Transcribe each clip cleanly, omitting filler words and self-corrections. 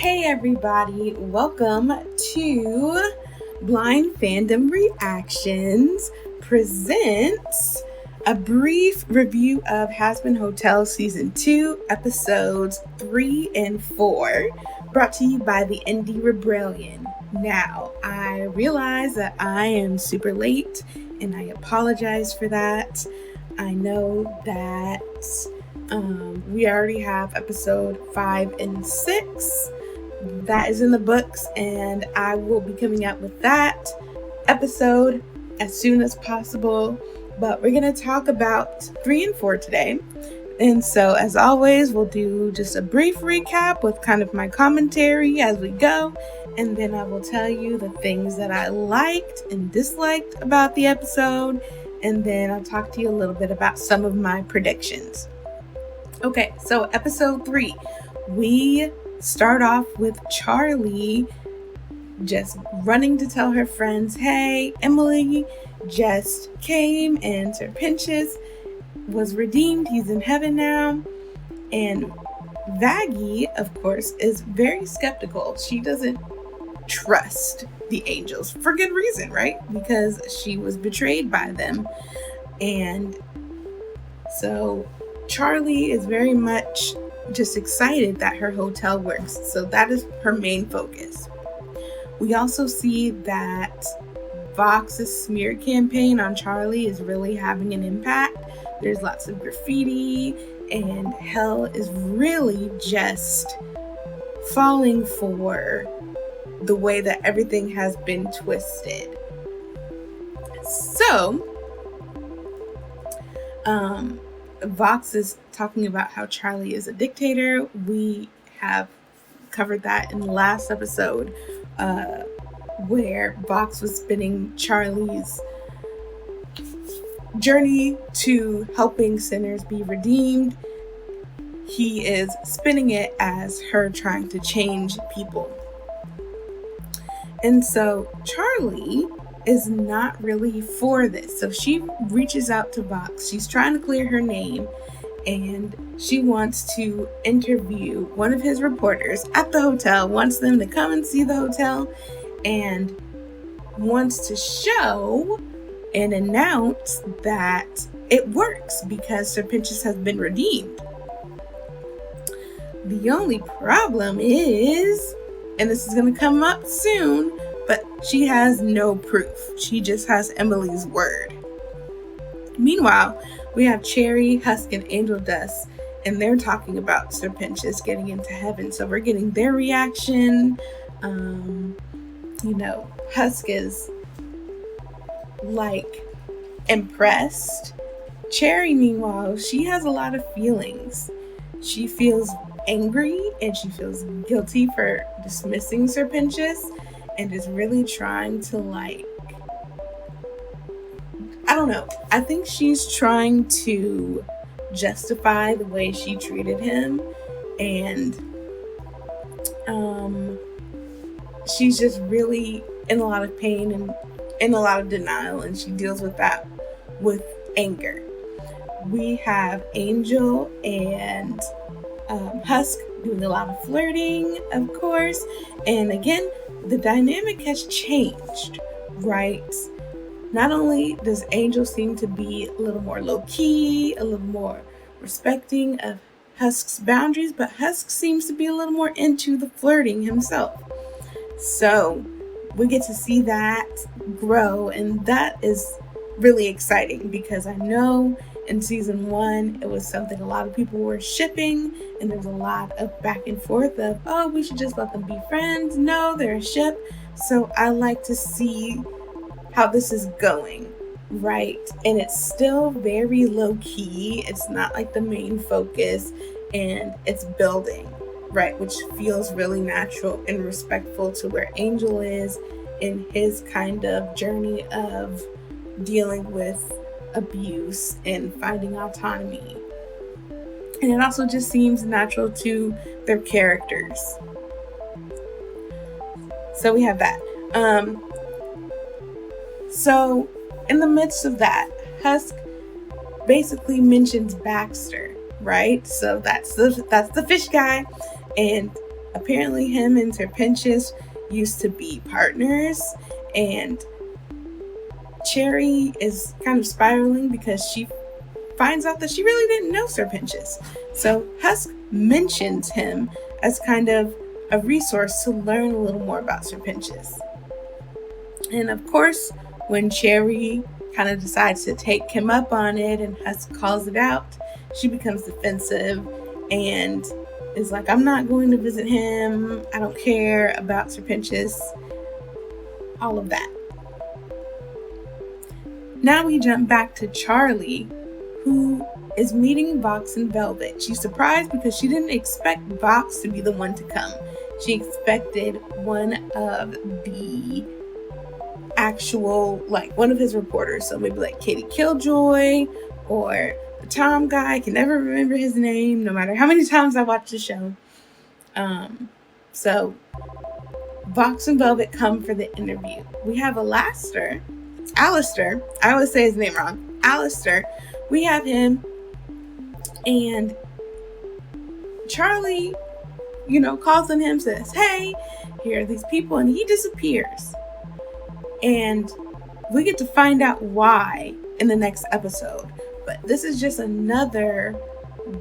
Hey everybody, welcome to Blind Fandom Reactions presents a brief review of Hazbin Hotel Season 2, Episodes 3 and 4, brought to you by the Indie Rebellion. Now, I realize that I am super late, and I apologize for that. I know that we already have episode 5 and 6. That is in the books, and I will be coming out with that episode as soon as possible. But we're going to talk about 3 and 4 today. And so, as always, we'll do just a brief recap with kind of my commentary as we go. And then I will tell you the things that I liked and disliked about the episode. And then I'll talk to you a little bit about some of my predictions. Okay, so episode 3, we start off with Charlie just running to tell her friends, hey, Emily just came and Sir Pinchas was redeemed. He's in heaven now. And Vaggie, of course, is very skeptical. She doesn't trust the angels for good reason, right? Because she was betrayed by them. And so Charlie is very much just excited that her hotel works. So that is her main focus. We also see that Vox's smear campaign on Charlie is really having an impact. There's lots of graffiti, and Hell is really just falling for the way that everything has been twisted. So, Vox is talking about how Charlie is a dictator. We have covered that in the last episode, where Vox was spinning Charlie's journey to helping sinners be redeemed. He is spinning it as her trying to change people. And so Charlie is not really for this. So she reaches out to Vox. She's trying to clear her name, and she wants to interview one of his reporters at the hotel, wants them to come and see the hotel, and wants to show and announce that it works because Sir Pinchas has been redeemed. The only problem is, and this is going to come up soon, but she has no proof. She just has Emily's word. Meanwhile, we have Cherry, Husk, and Angel Dust, and they're talking about Sir Pinchas getting into heaven. So we're getting their reaction. Husk is impressed. Cherry, meanwhile, she has a lot of feelings. She feels angry and she feels guilty for dismissing Sir Pinchas, and is really trying to I think she's trying to justify the way she treated him, and she's just really in a lot of pain and in a lot of denial, and she deals with that with anger. We have Angel and Husk doing a lot of flirting, of course, and again, the dynamic has changed, right? Not only does Angel seem to be a little more low-key, a little more respecting of Husk's boundaries, but Husk seems to be a little more into the flirting himself. So we get to see that grow, and that is really exciting because I know in season 1 it was something a lot of people were shipping, and there's a lot of back and forth of, oh, we should just let them be friends. No, they're a ship. So I like to see how this is going, right? And it's still very low-key. It's not like the main focus, and it's building, right? Which feels really natural and respectful to where Angel is in his kind of journey of dealing with abuse and finding autonomy. And it also just seems natural to their characters. So we have that. So in the midst of that, Husk basically mentions Baxter, right? So that's the fish guy, and apparently him and Serpentius used to be partners, and Cherry is kind of spiraling because she finds out that she really didn't know Serpentius. So Husk mentions him as kind of a resource to learn a little more about Serpentius. And of course, when Cherry kind of decides to take him up on it and Husk calls it out, she becomes defensive and is like, I'm not going to visit him. I don't care about Serpentius. All of that. Now we jump back to Charlie, who is meeting Vox and Velvet. She's surprised because she didn't expect Vox to be the one to come. She expected one of the actual, like one of his reporters. So maybe like Katie Killjoy or the Tom guy. I can never remember his name, no matter how many times I watch the show. So Vox and Velvet come for the interview. We have Alistair. I always say his name wrong. Alistair. We have him, and Charlie, calls on him, says, hey, here are these people, and he disappears. And we get to find out why in the next episode. But this is just another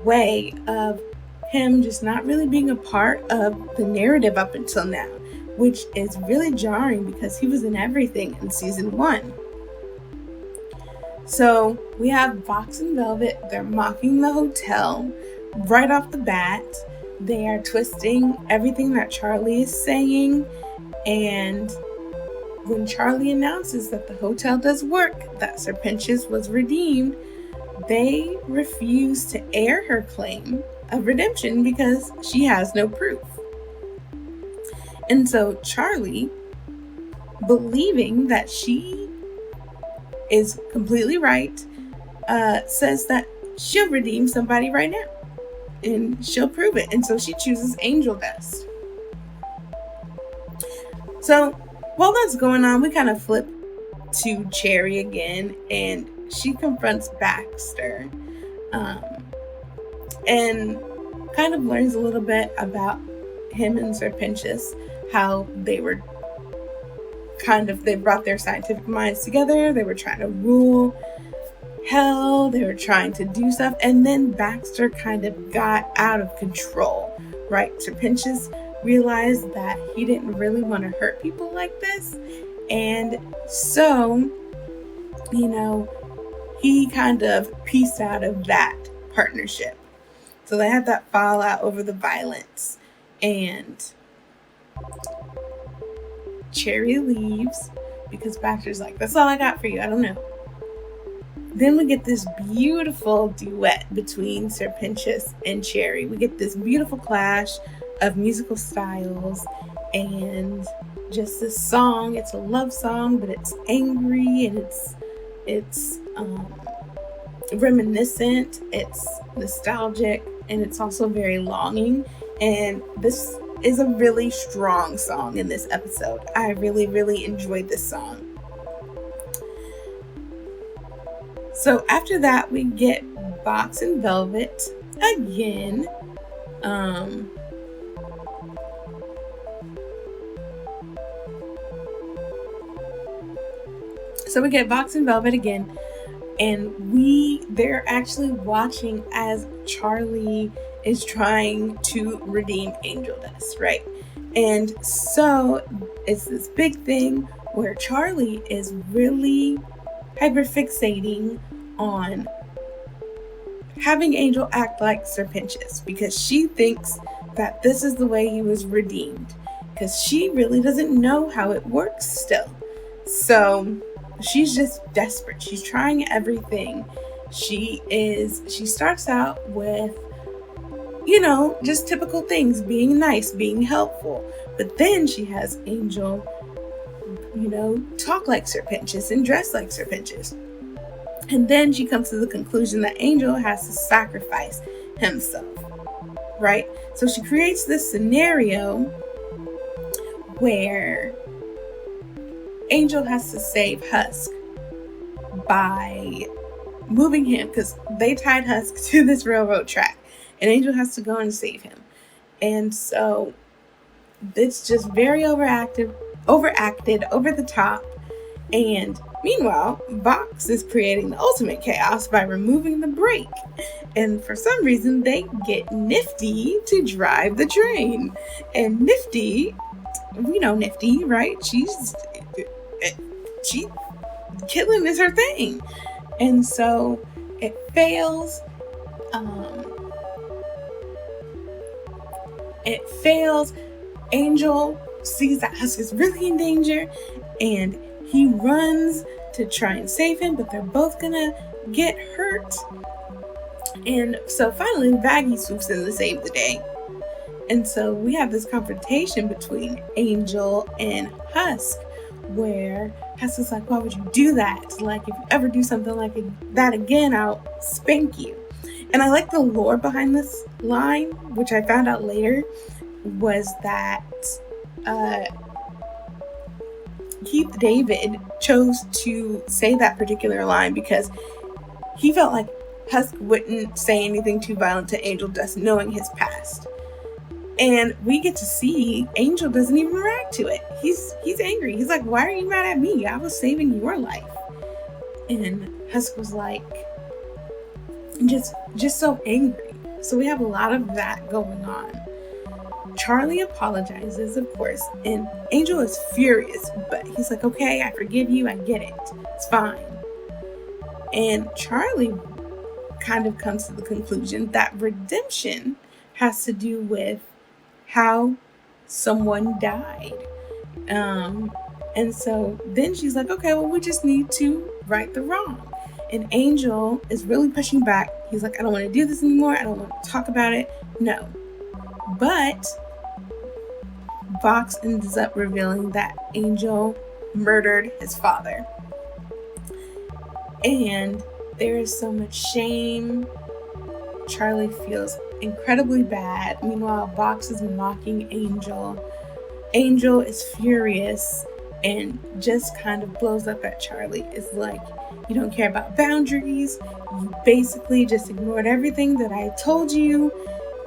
way of him just not really being a part of the narrative up until now, which is really jarring because he was in everything in season 1. So we have Vox and Velvet. They're mocking the hotel right off the bat. They are twisting everything that Charlie is saying. And when Charlie announces that the hotel does work, that Serpentius was redeemed, they refuse to air her claim of redemption because she has no proof. And so Charlie, believing that she is completely right, says that she'll redeem somebody right now and she'll prove it. And so she chooses Angel Dust. So while that's going on, we kind of flip to Cherry again, and she confronts Baxter and kind of learns a little bit about him and Serpentius, how they brought their scientific minds together. They were trying to rule hell. They were trying to do stuff. And then Baxter kind of got out of control, right? Serpentius realized that he didn't really want to hurt people like this. And so, he kind of pieced out of that partnership. So they had that fallout over the violence. And Cherry leaves because Baxter's like, that's all I got for you. I don't know. Then we get this beautiful duet between Serpentius and Cherry. We get this beautiful clash of musical styles and just this song. It's a love song, but it's angry and it's reminiscent. It's nostalgic, and it's also very longing. And this is a really strong song in this episode. I really, really enjoyed this song. So after that, we get Vox and Velvet again. So we get Vox and Velvet again, and they're actually watching as Charlie is trying to redeem Angel Dust, right? And so it's this big thing where Charlie is really hyperfixating on having Angel act like Serpentius because she thinks that this is the way he was redeemed, because she really doesn't know how it works still. So she's just desperate. She's trying everything. She starts out with, just typical things, being nice, being helpful. But then she has Angel, talk like Serpentius and dress like Serpentius. And then she comes to the conclusion that Angel has to sacrifice himself, right? So she creates this scenario where Angel has to save Husk by moving him, because they tied Husk to this railroad track, and Angel has to go and save him. And so it's just very overacted, over the top. And meanwhile, Vox is creating the ultimate chaos by removing the brake. And for some reason, they get Nifty to drive the train. And Nifty, we know Nifty, right? She killing is her thing. And so it fails. It fails. Angel sees that Husk is really in danger, and he runs to try and save him, but they're both gonna get hurt. And so finally, Vaggie swoops in to save the day. And so we have this confrontation between Angel and Husk, where Husk is like, why would you do that? Like, if you ever do something like that again, I'll spank you. And I like the lore behind this line, which I found out later, was that Keith David chose to say that particular line because he felt like Husk wouldn't say anything too violent to Angel, just knowing his past. And we get to see Angel doesn't even react to it. He's angry. He's like, why are you mad at me? I was saving your life. And Husk was like, just so angry. So we have a lot of that going on. Charlie apologizes, of course, and Angel is furious, but he's like, okay, I forgive you, I get it, it's fine. And Charlie kind of comes to the conclusion that redemption has to do with how someone died. And so then she's like, okay, well, we just need to right the wrong. And Angel is really pushing back. He's like, I don't want to do this anymore. I don't want to talk about it. No. But Vox ends up revealing that Angel murdered his father. And there is so much shame. Charlie feels incredibly bad. Meanwhile, Vox is mocking Angel. Angel is furious and just kind of blows up at Charlie. It's like, you don't care about boundaries. You basically just ignored everything that I told you.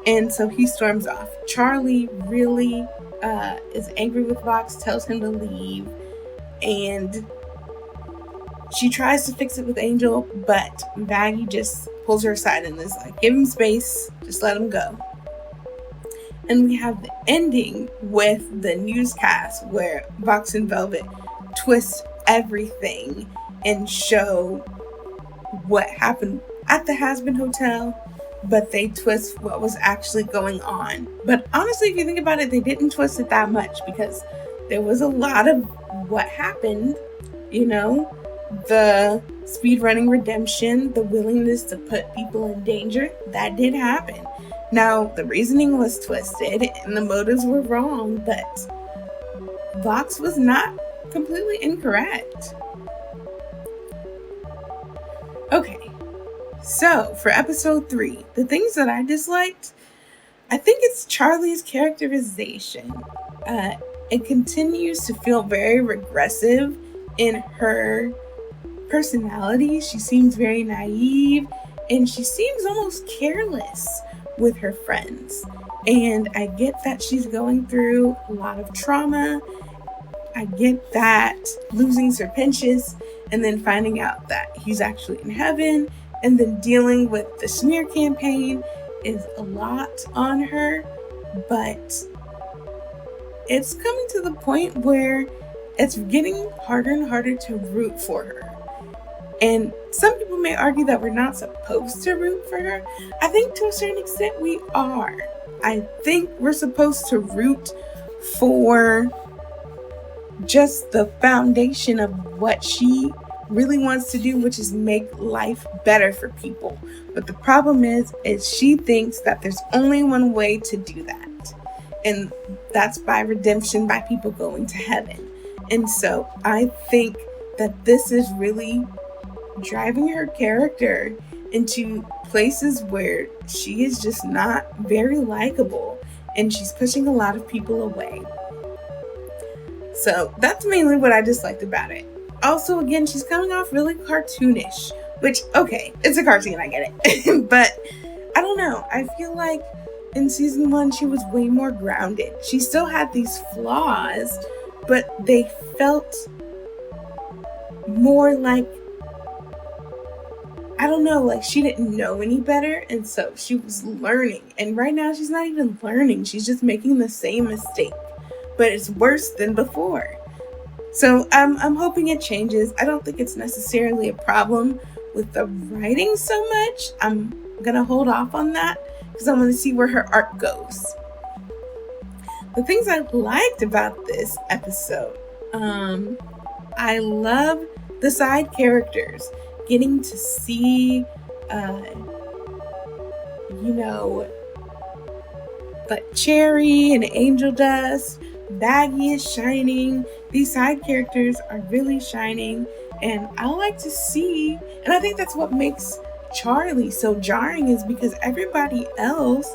And so he storms off. Charlie really is angry with Vox, tells him to leave. And she tries to fix it with Angel, but Vaggie just pulls her aside and is like, give him space, just let him go. And we have the ending with the newscast where Vox and Velvet twist everything and show what happened at the Hazbin Hotel, but they twist what was actually going on. But honestly, if you think about it, they didn't twist it that much because there was a lot of what happened, you know, the speedrunning redemption, the willingness to put people in danger, that did happen. Now, the reasoning was twisted and the motives were wrong, but Vox was not completely incorrect. Okay, so for episode 3, the things that I disliked, I think it's Charlie's characterization. It continues to feel very regressive in her personality. She seems very naive and she seems almost careless with her friends. And I get that she's going through a lot of trauma. I get that losing Serpentius and then finding out that he's actually in heaven and then dealing with the smear campaign is a lot on her, but it's coming to the point where it's getting harder and harder to root for her. And some people may argue that we're not supposed to root for her. I think to a certain extent we are. I think we're supposed to root for just the foundation of what she really wants to do, which is make life better for people. But the problem is she thinks that there's only one way to do that. And that's by redemption, by people going to heaven. And so I think that this is really driving her character into places where she is just not very likable and she's pushing a lot of people away. So that's mainly what I disliked about it. Also, again, she's coming off really cartoonish, which, okay, it's a cartoon, I get it. But I don't know. I feel like in season 1, she was way more grounded. She still had these flaws, but they felt more like, I don't know, like she didn't know any better, and so she was learning. And right now she's not even learning, she's just making the same mistake, but it's worse than before. So I'm hoping it changes. I don't think it's necessarily a problem with the writing so much. I'm gonna hold off on that because I want to see where her arc goes. The things I liked about this episode, I love the side characters, getting to see, like Cherry and Angel Dust. Baggy is shining. These side characters are really shining, and I like to see, and I think that's what makes Charlie so jarring, is because everybody else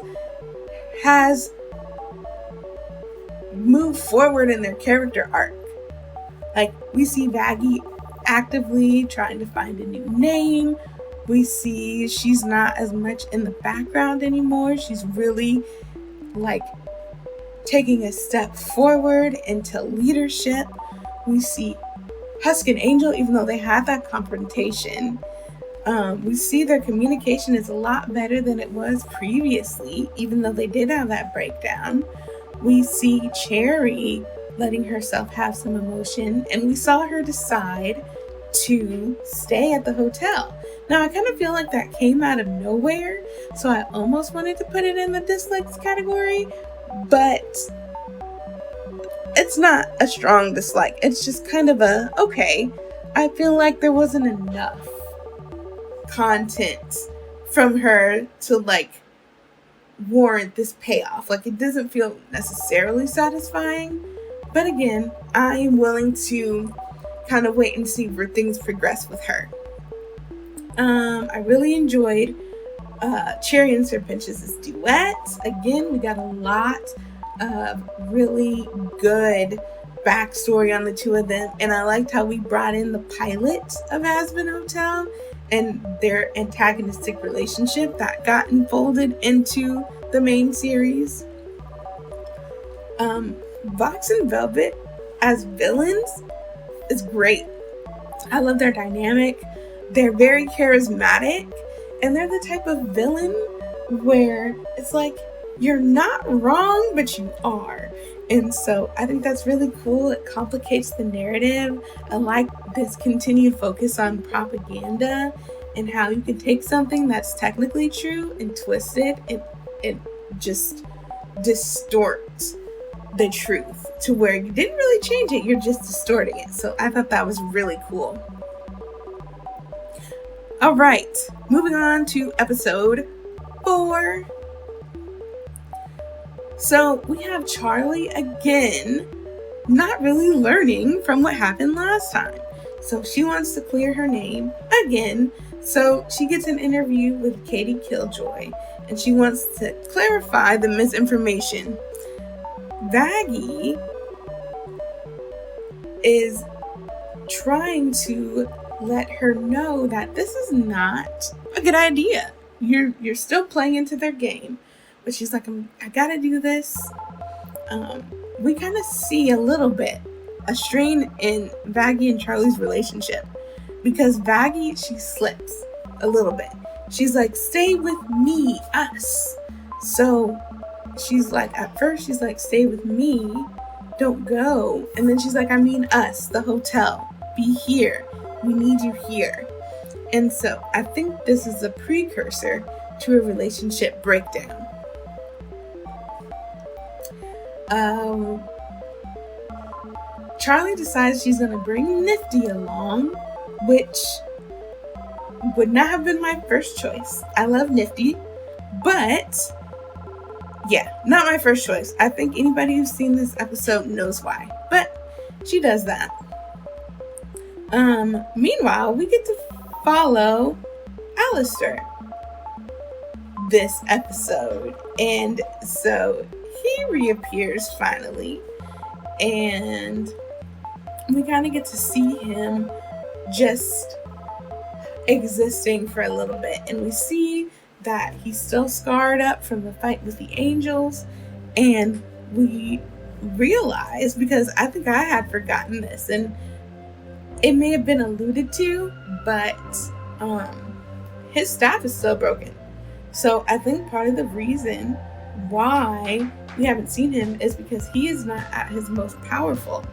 has moved forward in their character arc. Like, we see Baggy actively trying to find a new name. We see she's not as much in the background anymore. She's really like taking a step forward into leadership. We see Husk and Angel, even though they had that confrontation, we see their communication is a lot better than it was previously, even though they did have that breakdown. We see Cherry letting herself have some emotion, and we saw her decide to stay at the hotel. Now, I kind of feel like that came out of nowhere, so I almost wanted to put it in the dislikes category, but it's not a strong dislike. It's just kind of okay. I feel like there wasn't enough content from her to like warrant this payoff. Like, it doesn't feel necessarily satisfying, but again, I am willing to kind of wait and see where things progress with her. I really enjoyed Cherry and Sir Pinch's duet. Again, we got a lot of really good backstory on the two of them, and I liked how we brought in the pilot of Hazbin Hotel and their antagonistic relationship that got unfolded into the main series. Vox and Velvet as villains is great. I love their dynamic. They're very charismatic, and they're the type of villain where it's like, you're not wrong, but you are. And so I think that's really cool. It complicates the narrative. I like this continued focus on propaganda and how you can take something that's technically true and twist it and just distort the truth to where you didn't really change it, you're just distorting it. So I thought that was really cool. All right, moving on to episode 4. So we have Charlie again, not really learning from what happened last time. So she wants to clear her name again. So she gets an interview with Katie Killjoy, and she wants to clarify the misinformation. Baggy is trying to let her know that this is not a good idea. You're still playing into their game. But she's like, I gotta do this. We kind of see a little bit a strain in Baggy and Charlie's relationship, because Baggy, she slips a little bit. She's like, stay with me, us. So she's like, at first she's like, stay with me, don't go. And then she's like, I mean us, the hotel, be here. We need you here. And so I think this is a precursor to a relationship breakdown. Charlie decides she's going to bring Nifty along, which would not have been my first choice. I love Nifty, but yeah, not my first choice. I think anybody who's seen this episode knows why, but she does that. Meanwhile, we get to follow Alistair this episode, and so he reappears finally, and we kind of get to see him just existing for a little bit, and we see that he's still scarred up from the fight with the angels. And we realize, because I think I had forgotten this, and it may have been alluded to, but his staff is still broken. So I think part of the reason why we haven't seen him is because he is not at his most powerful.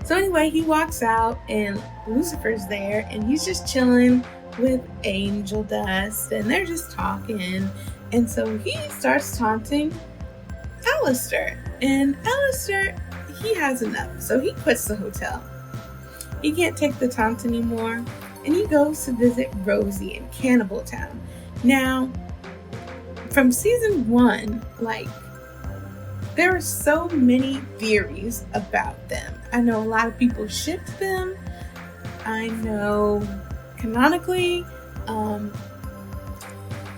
So anyway, he walks out and Lucifer's there, and he's just chilling with angel dust, and they're just talking. And so he starts taunting Alistair, and Alistair, he has enough, so he quits the hotel. He can't take the taunt anymore, and he goes to visit Rosie in Cannibal Town. Now, from season 1, there are so many theories about them. I know a lot of people shipped them. I know canonically,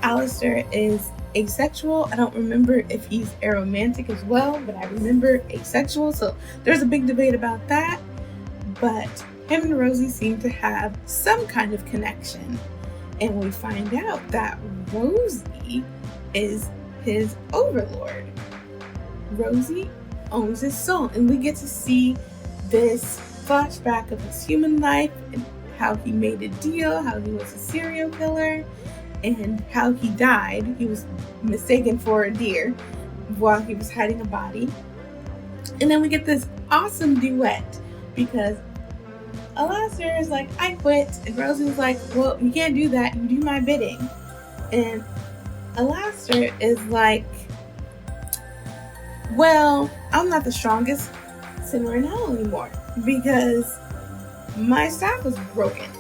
Alistair is asexual. I don't remember if he's aromantic as well, but I remember asexual, so there's a big debate about that. But him and Rosie seem to have some kind of connection, and we find out that Rosie is his overlord. Rosie owns his soul, and we get to see this flashback of his human life and how he made a deal, how he was a serial killer, and how he died. He was mistaken for a deer while he was hiding a body. And then we get this awesome duet, because Alistair is like, I quit, and Rosie's like, well, you can't do that, you do my bidding. And Alistair is like, well, I'm not the strongest sinner in hell anymore, because my staff was broken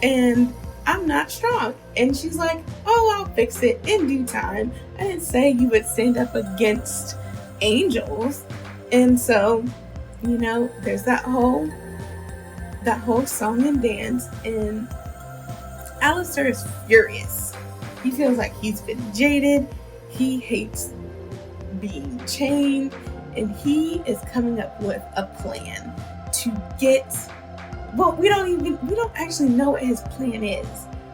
and I'm not strong. And she's like, oh, I'll fix it in due time. I didn't say you would stand up against angels. And so, there's that whole song and dance, and Alistair is furious. He feels like he's been jaded. He hates being chained, and he is coming up with a plan to get, well, we don't actually know what his plan is,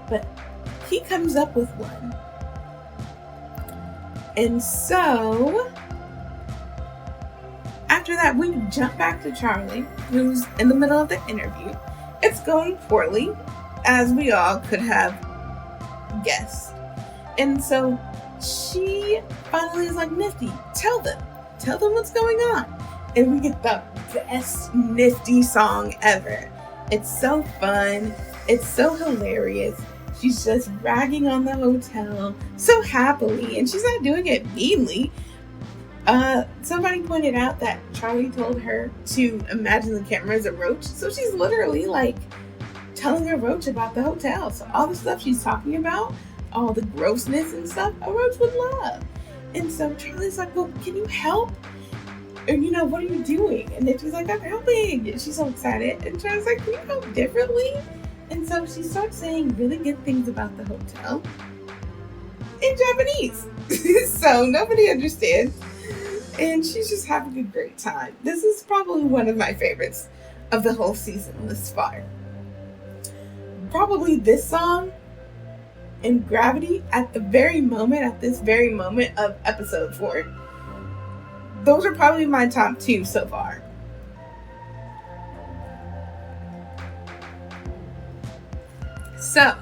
but he comes up with one. And so after that, we jump back to Charlie, who's in the middle of the interview. It's going poorly, as we all could have guessed. And so she finally is like, Nifty, tell them what's going on. And we get the best Nifty song ever. It's so fun. It's so hilarious. She's just ragging on the hotel so happily, and she's not doing it meanly. Somebody pointed out that Charlie told her to imagine the camera as a roach. So she's literally like telling a roach about the hotel. So all the stuff she's talking about, all the grossness and stuff, a roach would love. And so Charlie's like, well, can you help? Or, what are you doing? And then she's like, I'm helping. And she's so excited. And Charlie's like, can you help differently? And so she starts saying really good things about the hotel in Japanese. So nobody understands. And she's just having a great time. This is probably one of my favorites of the whole season this far. Probably this song and Gravity at this very moment of episode 4. Those are probably my top 2 so far. So,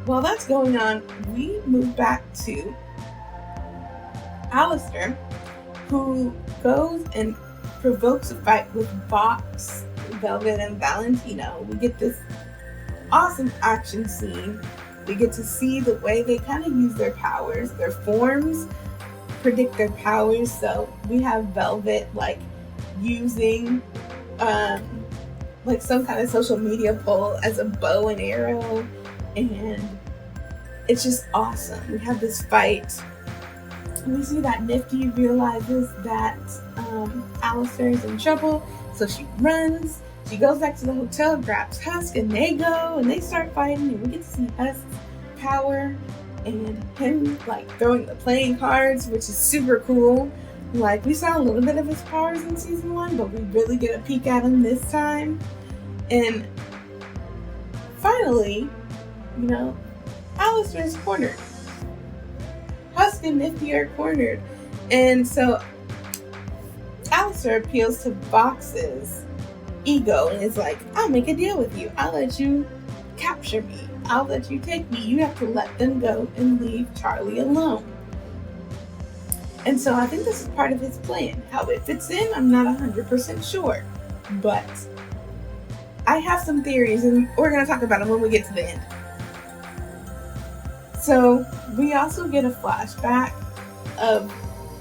while that's going on, we move back to Alistair, who goes and provokes a fight with Vox, Velvet, and Valentino. We get this awesome action scene. We get to see the way they kind of use their powers. Their forms predict their powers. So we have Velvet using some kind of social media poll as a bow and arrow, and it's just awesome. We have this fight. We see that Nifty realizes that Alistair is in trouble, so she runs. She goes back to the hotel, grabs Husk, and they go and they start fighting, and we get to see Husk's power and him throwing the playing cards, which is super cool. We saw a little bit of his powers in season 1, but we really get a peek at him this time. And finally, Alistair is cornered. Husk and Nifty are cornered. And so Alistair appeals to Vox's ego and is like, I'll make a deal with you. I'll let you capture me. I'll let you take me. You have to let them go and leave Charlie alone. And so I think this is part of his plan. How it fits in, I'm not 100% sure. But I have some theories, and we're going to talk about them when we get to the end. So we also get a flashback of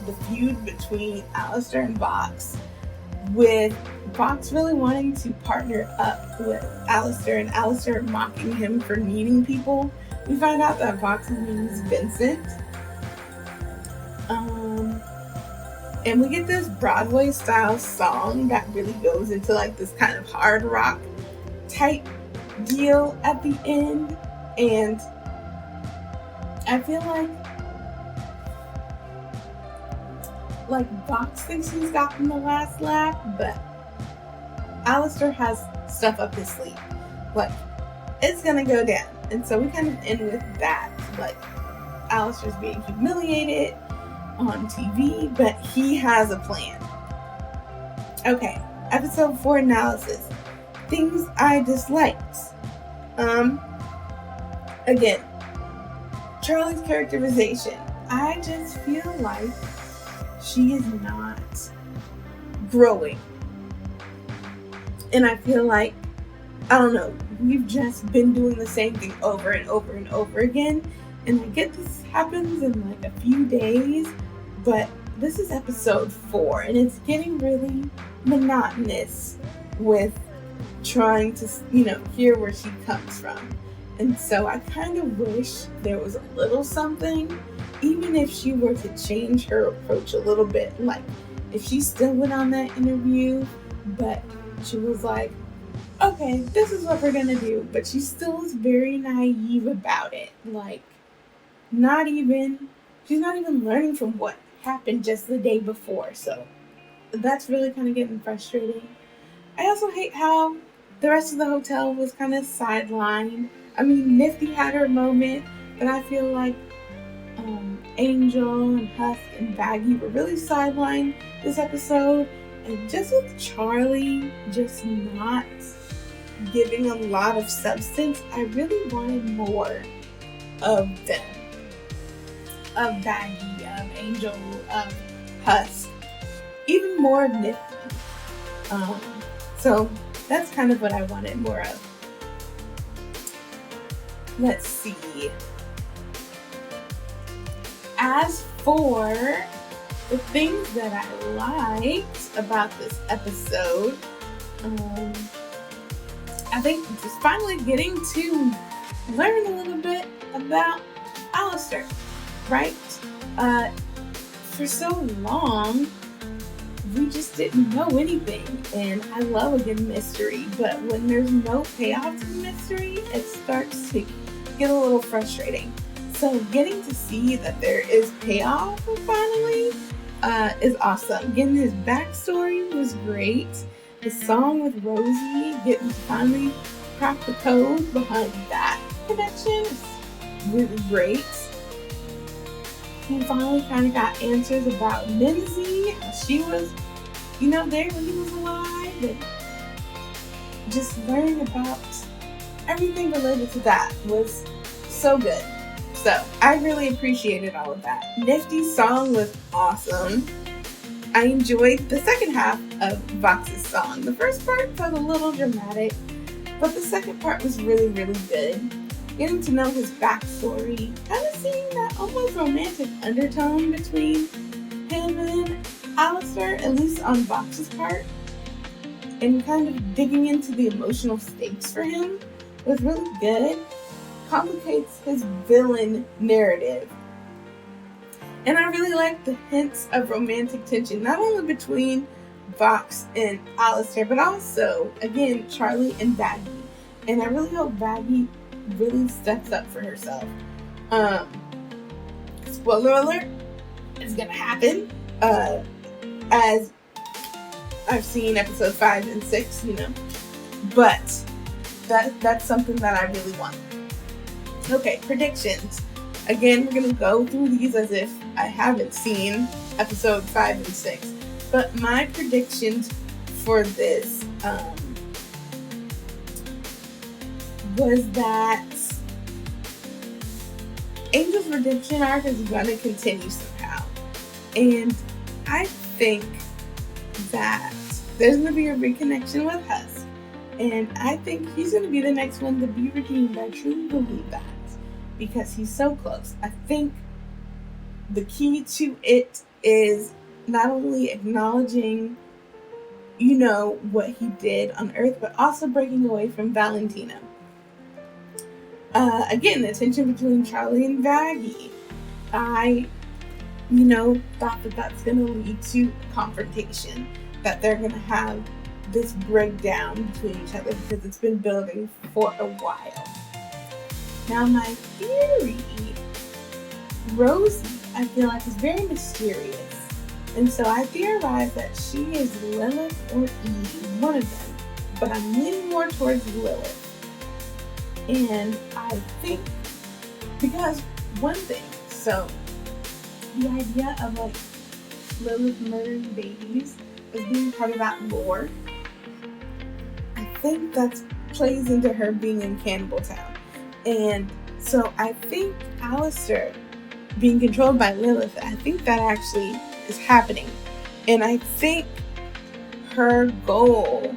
the feud between Alistair and Vox, with Vox really wanting to partner up with Alistair and Alistair mocking him for needing people. We find out that Vox's name is Vincent. And we get this Broadway style song that really goes into like this kind of hard rock type deal at the end. And I feel like Vox thinks he's gotten the last laugh, but Alistair has stuff up his sleeve. Like, it's gonna go down. And so we kind of end with that. Like, Alistair's being humiliated on TV, but he has a plan. Okay, episode 4 analysis. Things I disliked. Again, Charlie's characterization. I just feel like she is not growing. And I feel like, I don't know, we've just been doing the same thing over and over and over again. And I get this happens in like a few days, but this is episode 4 and it's getting really monotonous with trying to, hear where she comes from. And so I kind of wish there was a little something, even if she were to change her approach a little bit. Like, if she still went on that interview, but she was like, okay, this is what we're going to do. But she still is very naive about it. Like, she's not even learning from what happened just the day before. So that's really kind of getting frustrating. I also hate how the rest of the hotel was kind of sidelined. I mean, Nifty had her moment, but I feel like Angel and Husk and Baggy were really sidelined this episode. And just with Charlie just not giving a lot of substance, I really wanted more of them. Of Baggy, of Angel, of Husk. Even more of Nifty. So that's kind of what I wanted more of. Let's see. As for the things that I liked about this episode, I think just finally getting to learn a little bit about Alistair, right? For so long, we just didn't know anything, and I love a good mystery, but when there's no payoff to the mystery, it starts to get a little frustrating. So getting to see that there is payoff finally is awesome. Getting his backstory was great. His song with Rosie, getting to finally crack the code behind that connection is really great. He finally kind of got answers about Lindsay, how she was, there when he was alive, and just learning about everything related to that was so good. So I really appreciated all of that. Nifty's song was awesome. I enjoyed the second half of Vox's song. The first part felt a little dramatic, but the second part was really, really good. Getting to know his backstory, kind of seeing that almost romantic undertone between him and Alistair, at least on Vox's part, and kind of digging into the emotional stakes for him was really good. Complicates his villain narrative. And I really like the hints of romantic tension, not only between Vox and Alistair, but also, again, Charlie and Baggy. And I really hope Baggy really steps up for herself. Spoiler alert, it's gonna happen. As I've seen episode 5 and 6, but that's something that I really want. Okay, predictions. Again, we're going to go through these as if I haven't seen episode 5 and 6. But my predictions for this was that Angel's redemption arc is going to continue somehow. And I think that there's going to be a reconnection with Hus. And I think he's going to be the next one to be redeemed. I truly believe that. Because he's so close. I think the key to it is not only acknowledging, what he did on Earth, but also breaking away from Valentina. Again, the tension between Charlie and Vaggie. I, thought that that's going to lead to confrontation. That they're going to have this breakdown between each other because it's been building for a while. Now, my theory, Rosie, I feel like, is very mysterious. And so I theorize that she is Lilith or Eve, one of them. But I'm leaning more towards Lilith. And I think, because one thing, so the idea of Lilith murdering babies as being part of that lore, I think that plays into her being in Cannibal Town. And so I think Alistair being controlled by Lilith, I think that actually is happening. And I think her goal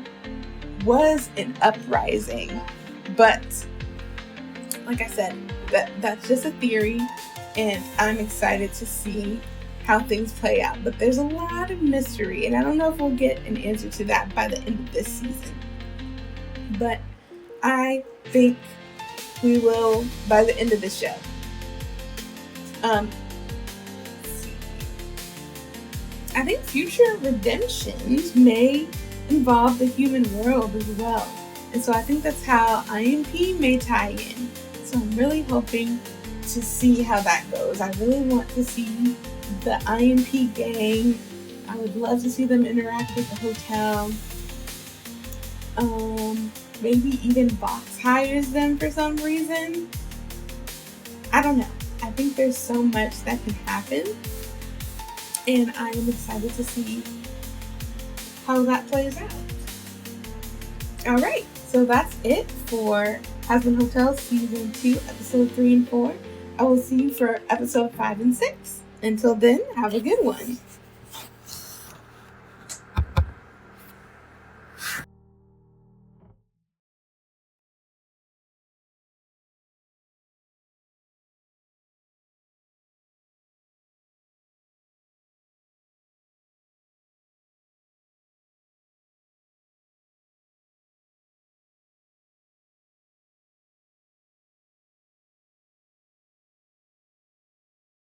was an uprising. But like I said, that's just a theory. And I'm excited to see how things play out. But there's a lot of mystery. And I don't know if we'll get an answer to that by the end of this season. But I think we will by the end of the show. I think future redemptions may involve the human world as well. And so I think that's how IMP may tie in. So I'm really hoping to see how that goes. I really want to see the IMP gang. I would love to see them interact with the hotel. Maybe even Box hires them for some reason. I don't know. I think there's so much that can happen. And I am excited to see how that plays out. Alright, so that's it for Hazbin Hotel Season 2, Episode 3 and 4. I will see you for Episode 5 and 6. Until then, have a good one.